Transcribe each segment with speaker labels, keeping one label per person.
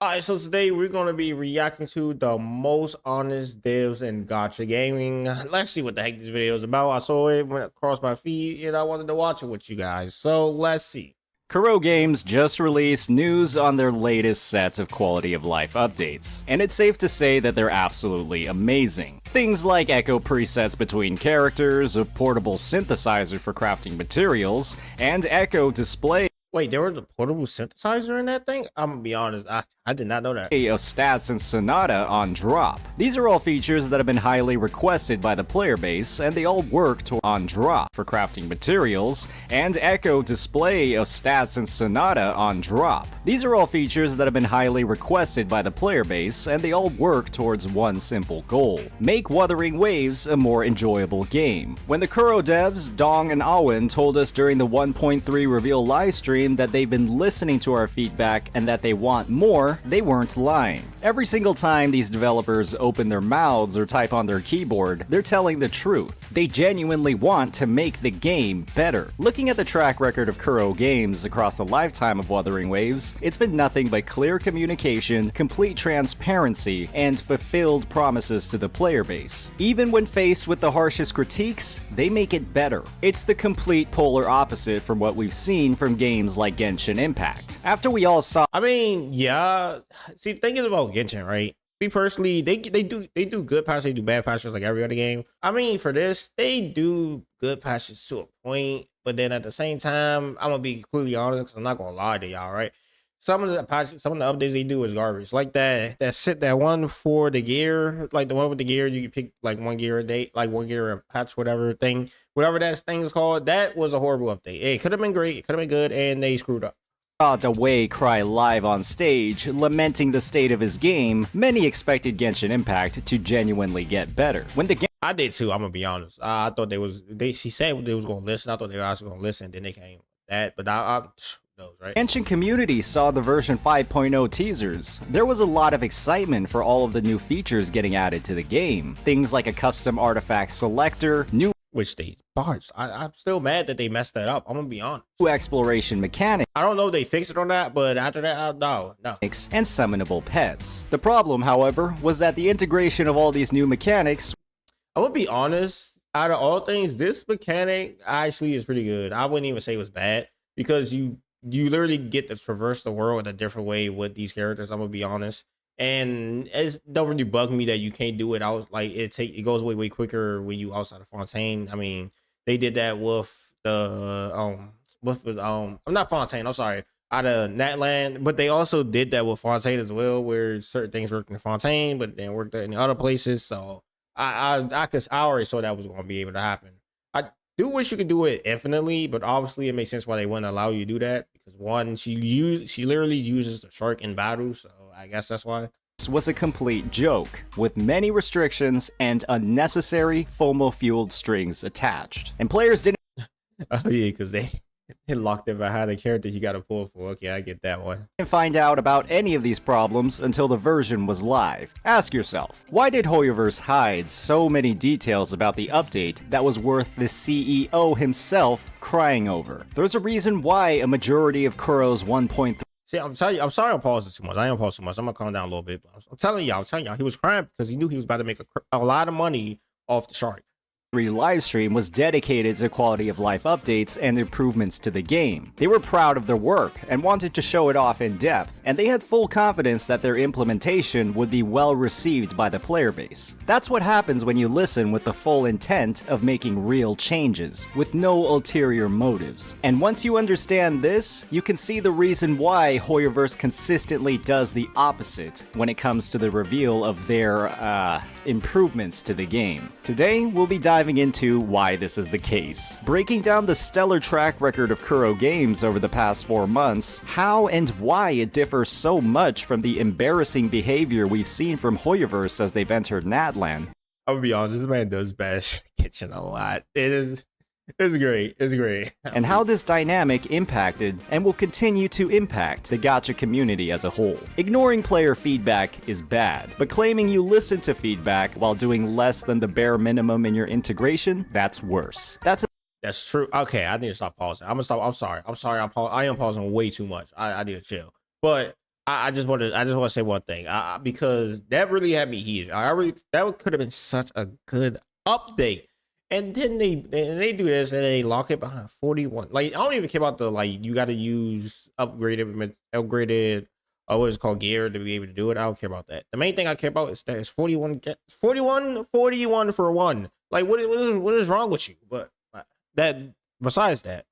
Speaker 1: Alright, so today we're gonna be reacting to the most honest devs in Gacha gaming. Let's see what the heck this video is about. I saw it went across my feed and I wanted to watch it with you guys. So let's see.
Speaker 2: Kuro Games just released news on their latest set of quality of life updates, and it's safe to say that they're absolutely amazing. Things like echo presets between characters, a portable synthesizer for crafting materials, and echo display
Speaker 1: Wait, there was a portable synthesizer in that thing? I'm gonna be honest, I did not know that.
Speaker 2: of stats and Sonata on drop. These are all features that have been highly requested by the player base, and they all work to on drop for crafting materials, and echo display of stats and Sonata on drop. These are all features that have been highly requested by the player base, and they all work towards one simple goal: make Wuthering Waves a more enjoyable game. When the Kuro devs, Dong and Awen, told us during the 1.3 reveal livestream that they've been listening to our feedback and that they want more, they weren't lying. Every single time these developers open their mouths or type on their keyboard, they're telling the truth. They genuinely want to make the game better. Looking at the track record of Kuro Games across the lifetime of Wuthering Waves, it's been nothing but clear communication, complete transparency, and fulfilled promises to the player base. Even when faced with the harshest critiques, they make it better. It's the complete polar opposite from what we've seen from games like Genshin Impact. After we all saw
Speaker 1: I mean, yeah. See, the thing is about Genshin, right? Me personally, they do good patches, they do bad patches like every other game. I mean, for this, they do good patches to a point, but then at the same time, I'm gonna be completely honest because I'm not gonna lie to y'all, right? Some of the patches, some of the updates they do is garbage. Like that one for the gear, like the one with the gear, you can pick like one gear a day, like one gear a patch, whatever that thing is called. That was a horrible update. It could have been great, it could have been good, and they screwed up.
Speaker 2: Wei cry live on stage, lamenting the state of his game, many expected Genshin Impact to genuinely get better. When the
Speaker 1: I did too. I'm gonna be honest. I thought she said they was gonna listen. I thought they were actually gonna listen. Then they came with that, but I knows, right?
Speaker 2: Genshin community saw the version 5.0 teasers. There was a lot of excitement for all of the new features getting added to the game. Things like a custom artifact selector, new
Speaker 1: Which they botched. I'm still mad that they messed that up. I'm gonna be honest.
Speaker 2: exploration mechanics,
Speaker 1: I don't know if they fixed it or not, but after that, no.
Speaker 2: and summonable pets. The problem, however, was that the integration of all these new mechanics
Speaker 1: I'm gonna be honest. Out of all things, this mechanic actually is pretty good. I wouldn't even say it was bad because you literally get to traverse the world in a different way with these characters. I'm gonna be honest, and it don't really bug me that you can't do it. I was like, it goes way quicker when you outside of Fontaine. I mean, they did that with the I'm not Fontaine. I'm sorry, out of Natland, but they also did that with Fontaine as well, where certain things worked in Fontaine, but then worked in other places. So I already saw that was going to be able to happen. I do wish you could do it infinitely, but obviously it makes sense why they wouldn't allow you to do that because one, she literally uses the shark in battle, so I guess that's why.
Speaker 2: was a complete joke, with many restrictions and unnecessary FOMO-fueled strings attached. And players didn't
Speaker 1: Oh yeah, because they locked it behind a character you got to pull for. Okay, I get that one.
Speaker 2: find out about any of these problems until the version was live. Ask yourself, why did Hoyoverse hide so many details about the update that was worth the CEO himself crying over? There's a reason why a majority of Kuro's 1.3
Speaker 1: See, I'm telling you, I'm sorry I'm pausing too much. I am pausing too much. I'm gonna calm down a little bit. But I'm telling y'all, he was crying because he knew he was about to make a lot of money off the shark.
Speaker 2: livestream was dedicated to quality of life updates and improvements to the game. They were proud of their work and wanted to show it off in depth, and they had full confidence that their implementation would be well received by the player base. That's what happens when you listen with the full intent of making real changes, with no ulterior motives. And once you understand this, you can see the reason why Hoyoverse consistently does the opposite when it comes to the reveal of their, improvements to the game. Today, we'll be diving into why this is the case, breaking down the stellar track record of Kuro Games over the past 4 months, how and why it differs so much from the embarrassing behavior we've seen from Hoyoverse as they've entered Natlan.
Speaker 1: I'm gonna be honest, this man does bash Kitchen a lot. It's great. It's great.
Speaker 2: And how this dynamic impacted and will continue to impact the Gacha community as a whole. Ignoring player feedback is bad, but claiming you listen to feedback while doing less than the bare minimum in your integration, that's worse.
Speaker 1: That's true. Okay, I need to stop pausing. I'm gonna stop. I'm sorry. I am pausing way too much. I need to chill. But I just want to say one thing, because that really had me heated. That could have been such a good update, and then they do this and they lock it behind 41. Like, I don't even care about the, like, you got to use upgraded what is it called, gear to be able to do it. I don't care about that. The main thing I care about is that it's 41 for one. Like, what is wrong with you? But that besides that.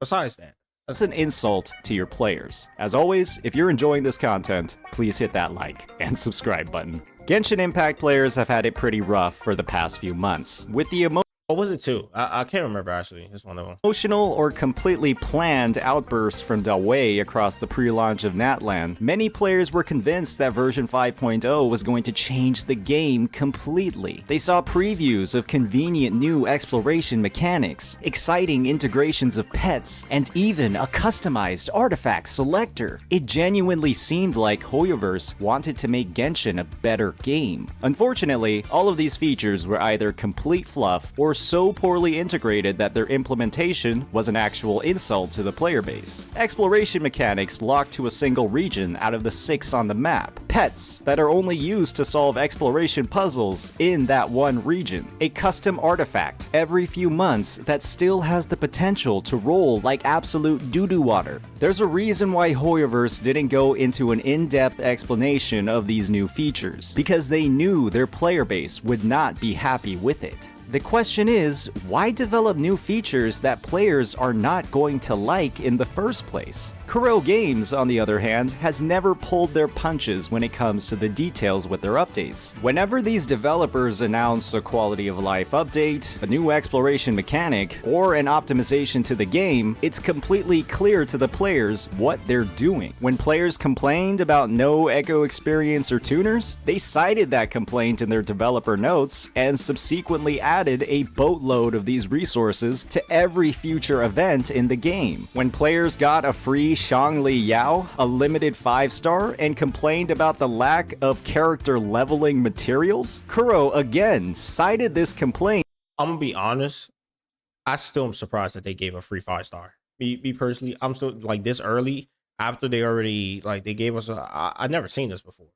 Speaker 2: That's an insult to your players. As always, if you're enjoying this content, please hit that like and subscribe button. Genshin Impact players have had it pretty rough for the past few months, with the
Speaker 1: What was it too? I can't remember actually. It's one of them.
Speaker 2: emotional or completely planned outbursts from Dawei across the pre-launch of Natlan. Many players were convinced that version 5.0 was going to change the game completely. They saw previews of convenient new exploration mechanics, exciting integrations of pets, and even a customized artifact selector. It genuinely seemed like Hoyoverse wanted to make Genshin a better game. Unfortunately, all of these features were either complete fluff or so poorly integrated that their implementation was an actual insult to the player base. Exploration mechanics locked to a single region out of the 6 on the map. Pets that are only used to solve exploration puzzles in that one region. A custom artifact every few months that still has the potential to roll like absolute doo-doo water. There's a reason why Hoyoverse didn't go into an in-depth explanation of these new features, because they knew their player base would not be happy with it. The question is, why develop new features that players are not going to like in the first place? Kuro Games, on the other hand, has never pulled their punches when it comes to the details with their updates. Whenever these developers announce a quality of life update, a new exploration mechanic, or an optimization to the game, it's completely clear to the players what they're doing. When players complained about no echo experience or tuners, they cited that complaint in their developer notes and subsequently added a boatload of these resources to every future event in the game. When players got a free Shangli Yao, a limited 5-star, and complained about the lack of character leveling materials, Kuro again cited this complaint.
Speaker 1: I'm gonna be honest. I still am surprised that they gave a free 5-star. Me personally, I'm still like this early after they already like they gave us I never seen this before.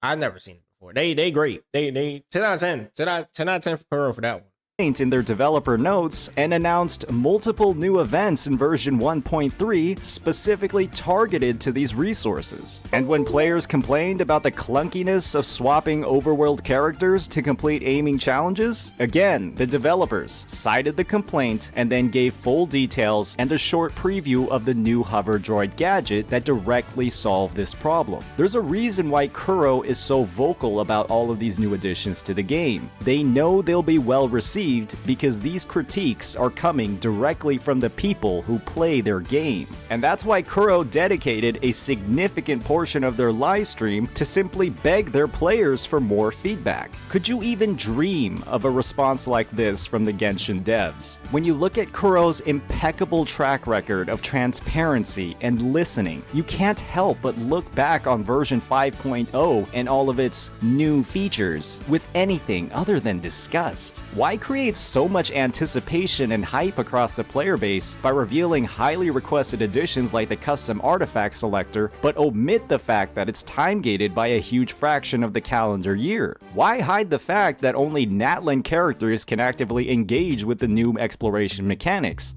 Speaker 1: I've never seen it before. They great. They 10 out of 10. 10 out of 10 for Kuro for that one.
Speaker 2: In their developer notes and announced multiple new events in version 1.3 specifically targeted to these resources. And when players complained about the clunkiness of swapping overworld characters to complete aiming challenges, again, the developers cited the complaint and then gave full details and a short preview of the new hover droid gadget that directly solved this problem. There's a reason why Kuro is so vocal about all of these new additions to the game. They know they'll be well received because these critiques are coming directly from the people who play their game. And that's why Kuro dedicated a significant portion of their live stream to simply beg their players for more feedback. Could you even dream of a response like this from the Genshin devs? When you look at Kuro's impeccable track record of transparency and listening, you can't help but look back on version 5.0 and all of its new features with anything other than disgust. Why create so much anticipation and hype across the player base by revealing highly requested additions like the custom artifact selector, but omit the fact that it's time-gated by a huge fraction of the calendar year? Why hide the fact that only Natlan characters can actively engage with the new exploration mechanics?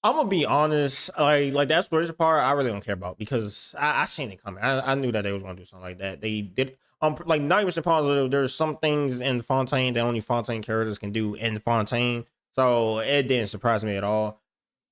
Speaker 1: I'm gonna be honest, like the exploration part, I really don't care about because I seen it coming. I knew that they was gonna do something like that. They did. Like 90% positive, there's some things in Fontaine that only Fontaine characters can do in Fontaine, so it didn't surprise me at all.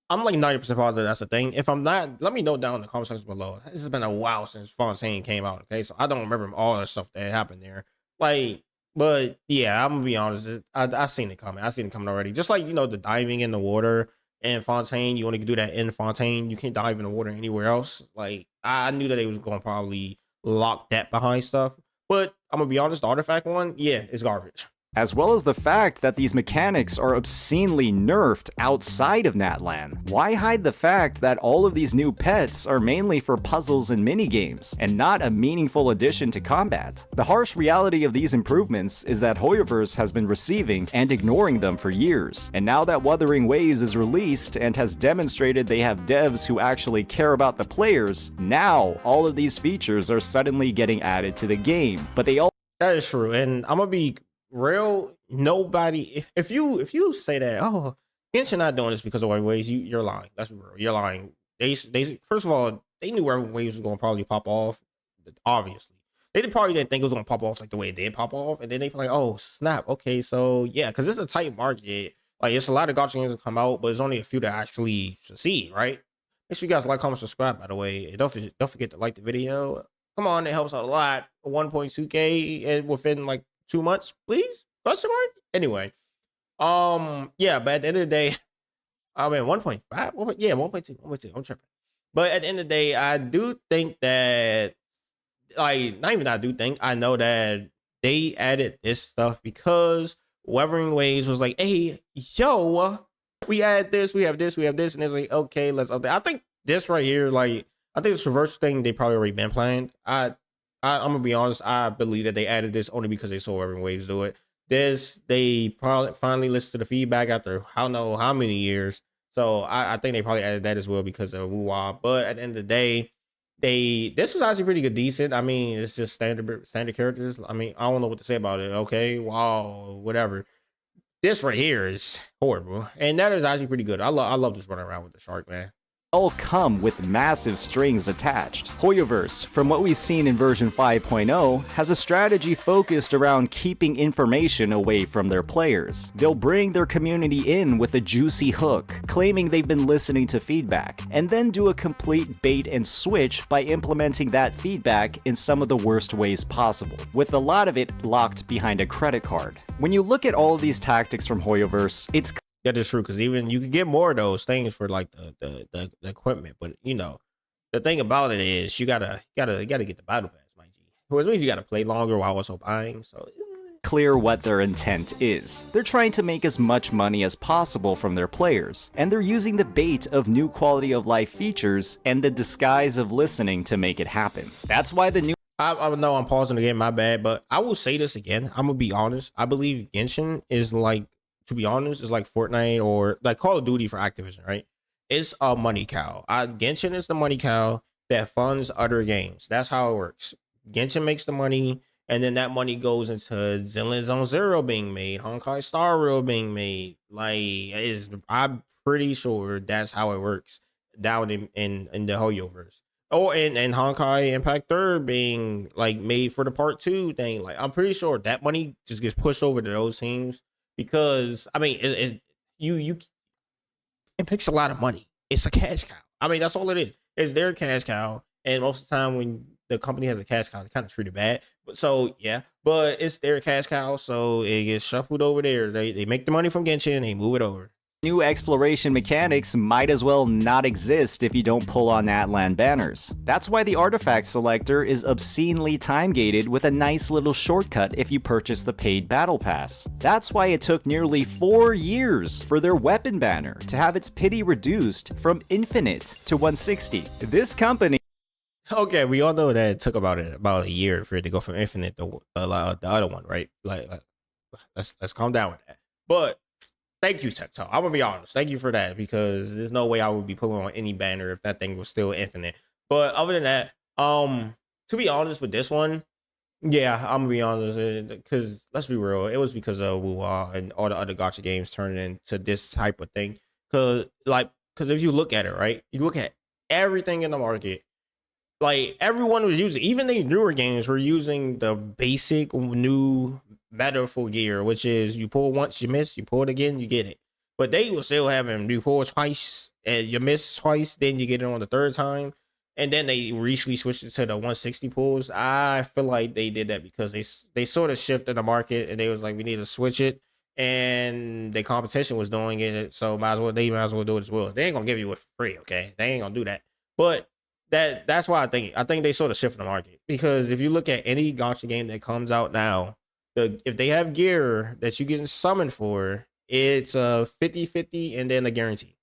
Speaker 1: I'm like 90% positive that's the thing. If I'm not, let me know down in the comment section below. This has been a while since Fontaine came out, okay? So I don't remember all the stuff that happened there. Like, but yeah, I'm gonna be honest. I seen it coming. I seen it coming already. Just like, the diving in the water in Fontaine, you only can do that in Fontaine. You can't dive in the water anywhere else. Like, I knew that they was going to probably lock that behind stuff. But I'm gonna be honest, the artifact one, yeah, it's garbage.
Speaker 2: as well as the fact that these mechanics are obscenely nerfed outside of Natlan. Why hide the fact that all of these new pets are mainly for puzzles and minigames, and not a meaningful addition to combat? The harsh reality of these improvements is that Hoyoverse has been receiving and ignoring them for years, and now that Wuthering Waves is released and has demonstrated they have devs who actually care about the players, now all of these features are suddenly getting added to the game, but they all—
Speaker 1: That is true, and I'm gonna be real. Nobody, if you say that, oh, Genshin not doing this because of Wuthering Waves, you're lying. That's real. You're lying. They first of all, they knew Wuthering Waves was gonna probably pop off. Obviously, they probably didn't think it was gonna pop off like the way it did pop off, and then they like, oh snap, okay, so yeah, because it's a tight market. Like it's a lot of Gacha games that come out, but it's only a few that actually succeed, right? Make sure you guys like, comment, subscribe. By the way, and don't forget to like the video. Come on, it helps out a lot. 1.2K and within like 2 months, please? Question mark? Anyway, yeah, but at the end of the day, I mean 1.5, yeah, 1.2, I'm tripping. But at the end of the day, I do think that, like, not even I do think, I know that they added this stuff because Wuthering Waves was like, hey, yo, we add this, we have this, we have this, and it's like, okay, let's update. I think this right here, like, I think this reverse thing they probably already been planned. I'm gonna be honest, I believe that they added this only because they saw Wuthering Waves do it. This, they probably finally listened to the feedback after I don't know how many years. So I think they probably added that as well because of wuwa. But at the end of the day, this was actually pretty good, decent. I mean, it's just standard characters. I mean, I don't know what to say about it. Okay, wow, whatever. This right here is horrible, and that is actually pretty good. I love just running around with the shark, man.
Speaker 2: all come with massive strings attached. Hoyoverse, from what we've seen in version 5.0, has a strategy focused around keeping information away from their players. They'll bring their community in with a juicy hook, claiming they've been listening to feedback, and then do a complete bait and switch by implementing that feedback in some of the worst ways possible, with a lot of it locked behind a credit card. When you look at all of these tactics from Hoyoverse, it's
Speaker 1: That is true, because even you can get more of those things for like the equipment, but you know the thing about it is you gotta get the battle pass, my G. Which means you gotta play longer while also buying. So
Speaker 2: clear what their intent is. They're trying to make as much money as possible from their players, and they're using the bait of new quality of life features and the disguise of listening to make it happen. That's why the new
Speaker 1: I know I'm pausing again, my bad, but I will say this again. I'm gonna be honest. I believe Genshin is like, to be honest, is like Fortnite or like Call of Duty for Activision, right? It's a money cow. Genshin is the money cow that funds other games. That's how it works. Genshin makes the money, and then that money goes into Zenless Zone Zero being made, Honkai Star Rail being made. I'm pretty sure that's how it works down in the Hoyoverse. Oh, and Honkai Impact Third being like made for the part 2 thing. Like, I'm pretty sure that money just gets pushed over to those teams because I mean it picks a lot of money. It's a cash cow. I mean, that's all it is. It's their cash cow, and most of the time when the company has a cash cow, they kind of treat it bad. But so yeah, but it's their cash cow, so it gets shuffled over there. They make the money from Genshin, they move it over.
Speaker 2: new exploration mechanics might as well not exist if you don't pull on Atlan banners. That's why the artifact selector is obscenely time-gated with a nice little shortcut if you purchase the paid battle pass. That's why it took nearly 4 years for their weapon banner to have its pity reduced from infinite to 160. This company
Speaker 1: Okay, we all know that it took about a year for it to go from infinite to the other one, right? Like let's calm down with that. But thank you, Tech Talk. I'm gonna be honest. Thank you for that, because there's no way I would be pulling on any banner if that thing was still infinite. But other than that, to be honest with this one, yeah, I'm gonna be honest, because let's be real, it was because of wuwa and all the other Gacha games turning into this type of thing. Because if you look at it, right, you look at everything in the market. Like, everyone was using, even the newer games were using the basic new metaphor gear, which is you pull once, you miss, you pull it again, you get it. But they were still having you pull twice and you miss twice, then you get it on the third time. And then they recently switched it to the 160 pulls. I feel like they did that because they sort of shifted the market and they was like, we need to switch it. And the competition was doing it, so they might as well do it as well. They ain't gonna give you it for free, okay? They ain't gonna do that. But that's why I think they sort of shift the market, because if you look at any Gacha game that comes out now, if they have gear that you get summoned for, it's a 50-50 and then a guarantee.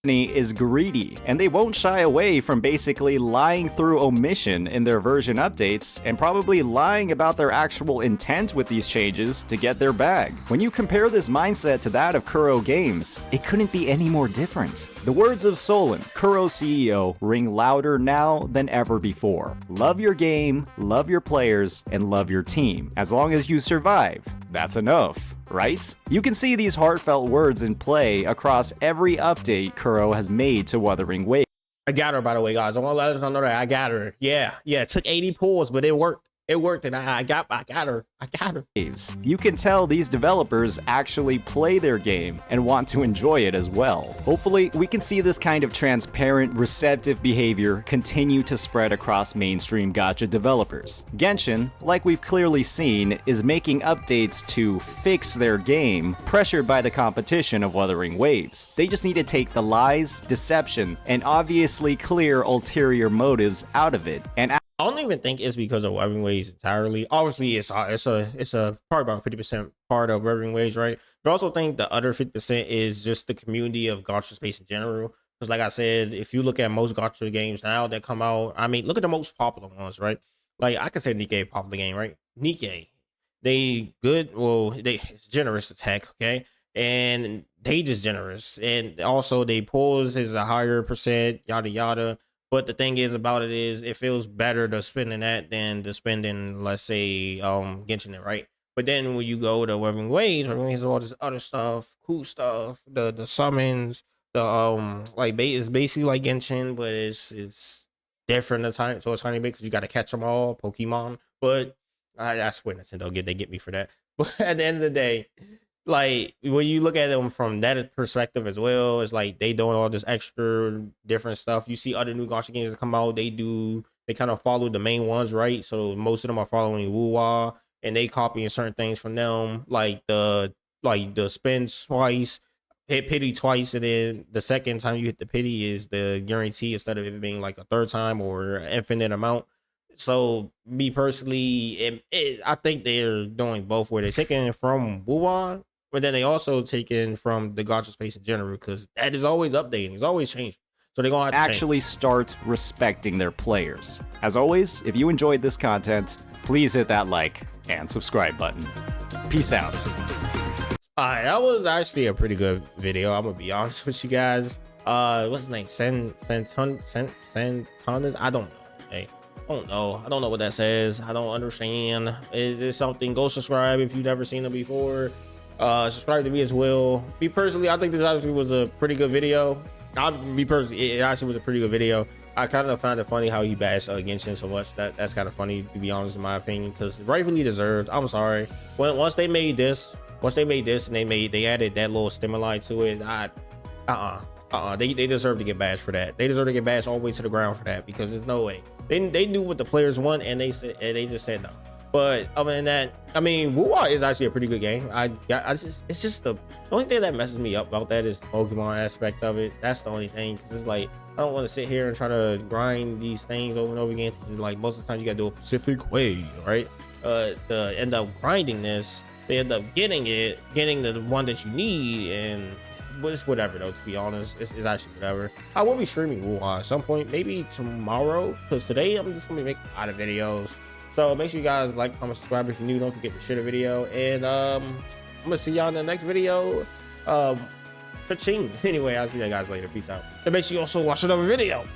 Speaker 2: Is greedy, and they won't shy away from basically lying through omission in their version updates, and probably lying about their actual intent with these changes to get their bag. When you compare this mindset to that of Kuro Games, it couldn't be any more different. The words of Solon, Kuro CEO, ring louder now than ever before. Love your game, love your players, and love your team. As long as you survive, that's enough, right? You can see these heartfelt words in play across every update Kuro has made to Wuthering Waves.
Speaker 1: I got her, by the way, guys. I want to let us know that I got her. Yeah, it took 80 pulls, but it worked. It worked, and I got her. I got her.
Speaker 2: You can tell these developers actually play their game and want to enjoy it as well. Hopefully, we can see this kind of transparent, receptive behavior continue to spread across mainstream gacha developers. Genshin, like we've clearly seen, is making updates to fix their game, pressured by the competition of Wuthering Waves. They just need to take the lies, deception, and obviously clear ulterior motives out of it, and
Speaker 1: I don't even think it's because of Wuthering Waves entirely. Obviously, it's a part about 50% part of Wuthering Waves, right? But I also think the other 50% is just the community of gacha space in general. Because, like I said, if you look at most gacha games now that come out, I mean, look at the most popular ones, right? Like I could say Nikkei a popular game, right? Nikkei, they good. Well, it's generous as heck, okay, and they just generous, and also they pulls is a higher percent, yada yada. But the thing is about it is it feels better to spending that than to spending, let's say, Genshin, right? But then when you go to Wuthering Waves all this other stuff, cool stuff, the summons, the like it's basically like Genshin, but it's different a tiny bit because you got to catch them all, Pokemon. But I swear Nintendo get me for that. But at the end of the day, like when you look at them from that perspective as well, it's like they doing all this extra different stuff. You see other new gacha games that come out, they kind of follow the main ones, right? So most of them are following wuwa, and they copying certain things from them, like the spin twice, hit pity twice, and then the second time you hit the pity is the guarantee instead of it being like a third time or infinite amount. So me personally, I think they're doing both, where they're taking it from wuwa, but then they also taken from the gacha space in general, because that is always updating, it's always changing. So they're gonna have to
Speaker 2: actually start respecting their players. As always, if you enjoyed this content, please hit that like and subscribe button. Peace out.
Speaker 1: Alright, that was actually a pretty good video. I'm gonna be honest with you guys. What's his name? Santonis? I don't know. Hey, I don't know what that says. I don't understand. Is this something? Go subscribe if you've never seen it before. Subscribe to me as well. Me personally, I think this actually was a pretty good video. It actually was a pretty good video. I kind of found it funny how he bashed Genshin so much. That's kind of funny, to be honest, in my opinion, because rightfully deserved. I'm sorry. Once they made this and they added that little stimuli to it, they deserve to get bashed for that. They deserve to get bashed all the way to the ground for that, because there's no way. They knew what the players want, and they just said no. But other than that, I mean, wuwa is actually a pretty good game. It's just the only thing that messes me up about that is the Pokemon aspect of it. That's the only thing, because it's like I don't want to sit here and try to grind these things over and over again. And like most of the time, you gotta do a specific way, right? To end up grinding this, they end up getting the one that you need, and but it's whatever though. To be honest, it's actually whatever. I will be streaming wuwa at some point, maybe tomorrow, because today I'm just gonna be making a lot of videos. So make sure you guys like, comment, subscribe if you're new. Don't forget to share the video. And I'm gonna see y'all in the next video. Ka-ching. Anyway, I'll see you guys later. Peace out. And make sure you also watch another video.